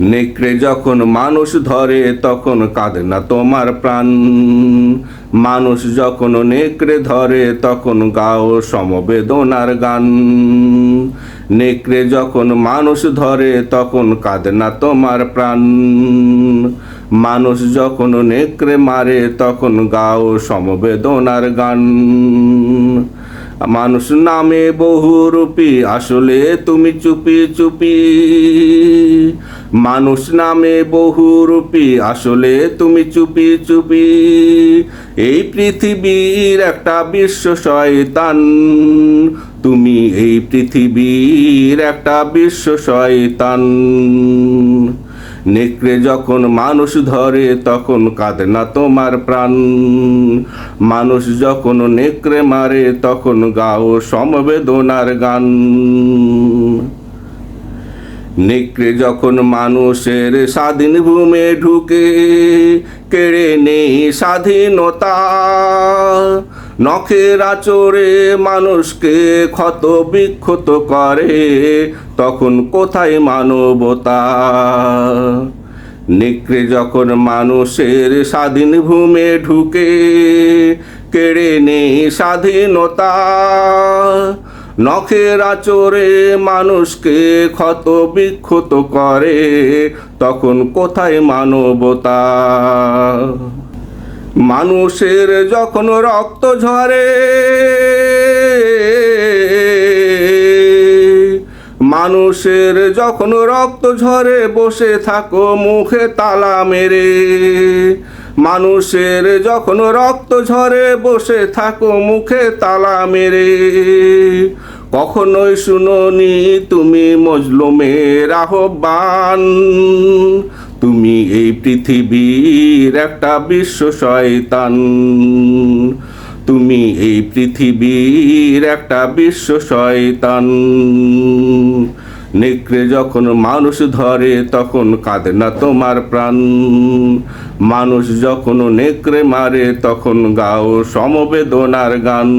নেকড়ে যখন মানুষ ধরে তখন কাঁদে না তোমার প্রাণ। মানুষ যখন নেকড়ে ধরে তখন গাও সমবেদনার গান। নেকড়ে যখন মানুষ ধরে তখন কাঁদে না তোমার প্রাণ। মানুষ যখন নেকড়ে মারে তখন গাও সমবেদনার গান। মানুষ নামে বহুরূপী আসলে তুমি চুপি চুপি। মানুষ নামে বহুরূপী আসলে তুমি চুপি চুপি। এই পৃথিবীর একটা বিশ্ব শয়তান। তুমি এই পৃথিবীর একটা বিশ্ব শয়তান। নেকড়ে যখন মানুষ ধরে তখন কাঁদে না তোমার প্রাণ। মানুষ যখন নেকড়ে মারে তখন গাও সমবেদনার গান। নেকড়ে যখন মানুষের স্বাধীন ভূমে ঢুকে কেড়ে নেই স্বাধীনতা। নখের আঁচড়ে মানুষকে ক্ষত বিক্ষত করে তখন কোথায় মানবতা। নেকড়ে যখন মানুষের স্বাধীন ভূমে ঢুকে কেড়ে নেই স্বাধীনতা। নখের আঁচড়ে মানুষকে ক্ষত বিক্ষত করে তখন কোথায় মানবতা। মানুষের যখন রক্ত ঝরে, মানুষের যখন রক্ত ঝরে বসে থাকো মুখে তালা মেরে। মানুষের যখন রক্ত ঝরে বসে থাকো মুখে তালা মেরে। কখনোই শুনোনি তুমি মজলুমের আহ্বান। তুমি এই পৃথিবীর একটা বিশ্ব শয়তান। তুমি এই পৃথিবীর একটা বিশ্ব শয়তান। নেকড়ে যখন মানুষ ধরে তখন কাঁদে না তোমার প্রাণ। মানুষ যখন নেকড়ে মারে তখন গাও সমবেদনার গান।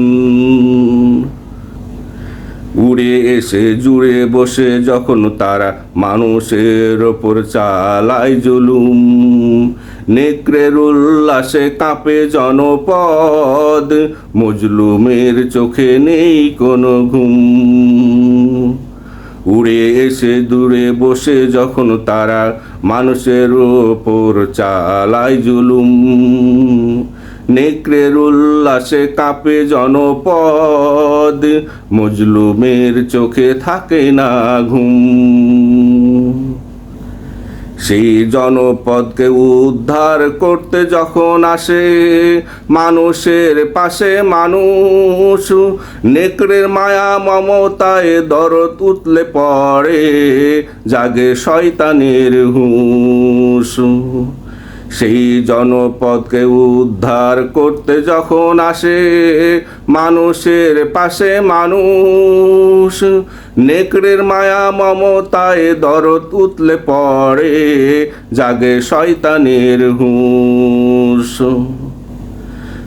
উড়ে এসে জুড়ে বসে যখন তারা মানুষের ওপর চালায় জুলুম। নেকড়ের উল্লাসে কাঁপে জনপদ, মজলুমের চোখে নেই কোনো ঘুম। উড়ে এসে দূরে বসে যখন তারা মানুষের ওপর চালায় জুলুম। নেকড়ের উল্লাসে কাঁপে জনপদ, মজলুমের চোখে থাকে না ঘুম। সেই জনপদকে উদ্ধার করতে যখন আসে মানুষের পাশে মানুষ, নেকড়ের মায়া মমতায় দরদ উতলে পড়ে, জাগে শয়তানের হুঁশ। সেই জনপদকে উদ্ধার করতে যখন আসে মানুষের পাশে মানুষ, নেকড়ের মায়া মমতায় দরদ উতলে পড়ে, জাগে শয়তানের হুঁশ।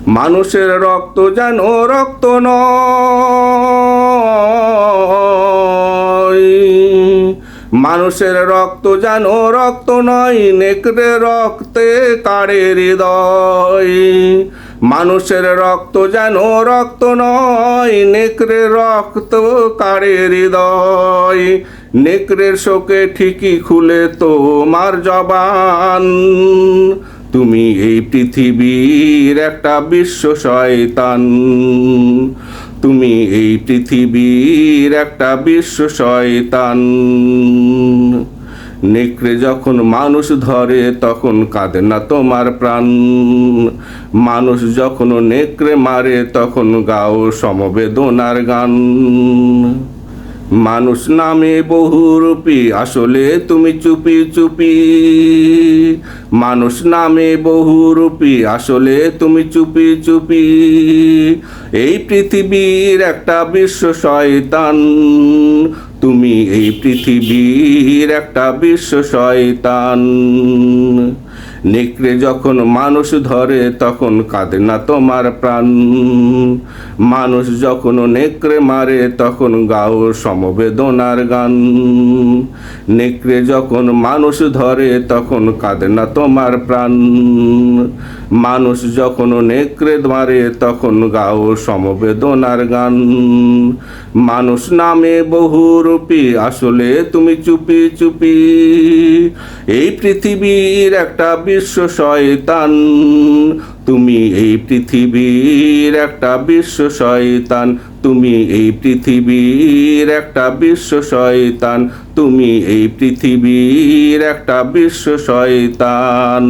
মানুষের রক্ত যেন রক্ত নয়, মানুষের রক্ত যেন রক্ত নয়, নেকড়ে রক্তে কাড়ে হৃদয়। মানুষের রক্ত যেন রক্ত নয়, নেকড়ে রক্ত কাড়ে হৃদয়। নেকড়ের শোকে ঠিকই খুলে তোমার জবান। তুমি এই পৃথিবীর একটা বিশ্ব শয়তান। তুমি এই পৃথিবীর একটা বিশ্ব শয়তান। নেকড়ে যখন মানুষ ধরে তখন কাঁদে না তোমার প্রাণ। মানুষ যখন নেকড়ে মারে তখন গাও সমবেদনার গান। মানুষ নামে বহুরূপী আসলে তুমি চুপি চুপি। মানুষ নামে বহুরূপী আসলে তুমি চুপি চুপি। এই পৃথিবীর একটা বিশ্ব শয়তান। তুমি এই পৃথিবীর একটা বিশ্ব শয়তান। নেকড়ে যখন মানুষ ধরে তখন কাঁদে না তোমার প্রাণ, মানুষ যখন নেকড়ে মারে তখন গাও সমবেদনার গান। নেকড়ে যখন মানুষ ধরে তখন কাঁদে না তোমার প্রাণ, মানুষ যখন নেকড়ে মারে তখন গাও সমবেদনার গান। মানুষ নামে বহুরূপী আসলে তুমি চুপি চুপি, এই পৃথিবীর একটা বিশ্ব শয়তান, তুমি এই পৃথিবীর একটা বিশ্ব শয়তান, তুমি এই পৃথিবীর একটা বিশ্ব শয়তান, তুমি এই পৃথিবীর একটা বিশ্ব শয়তান।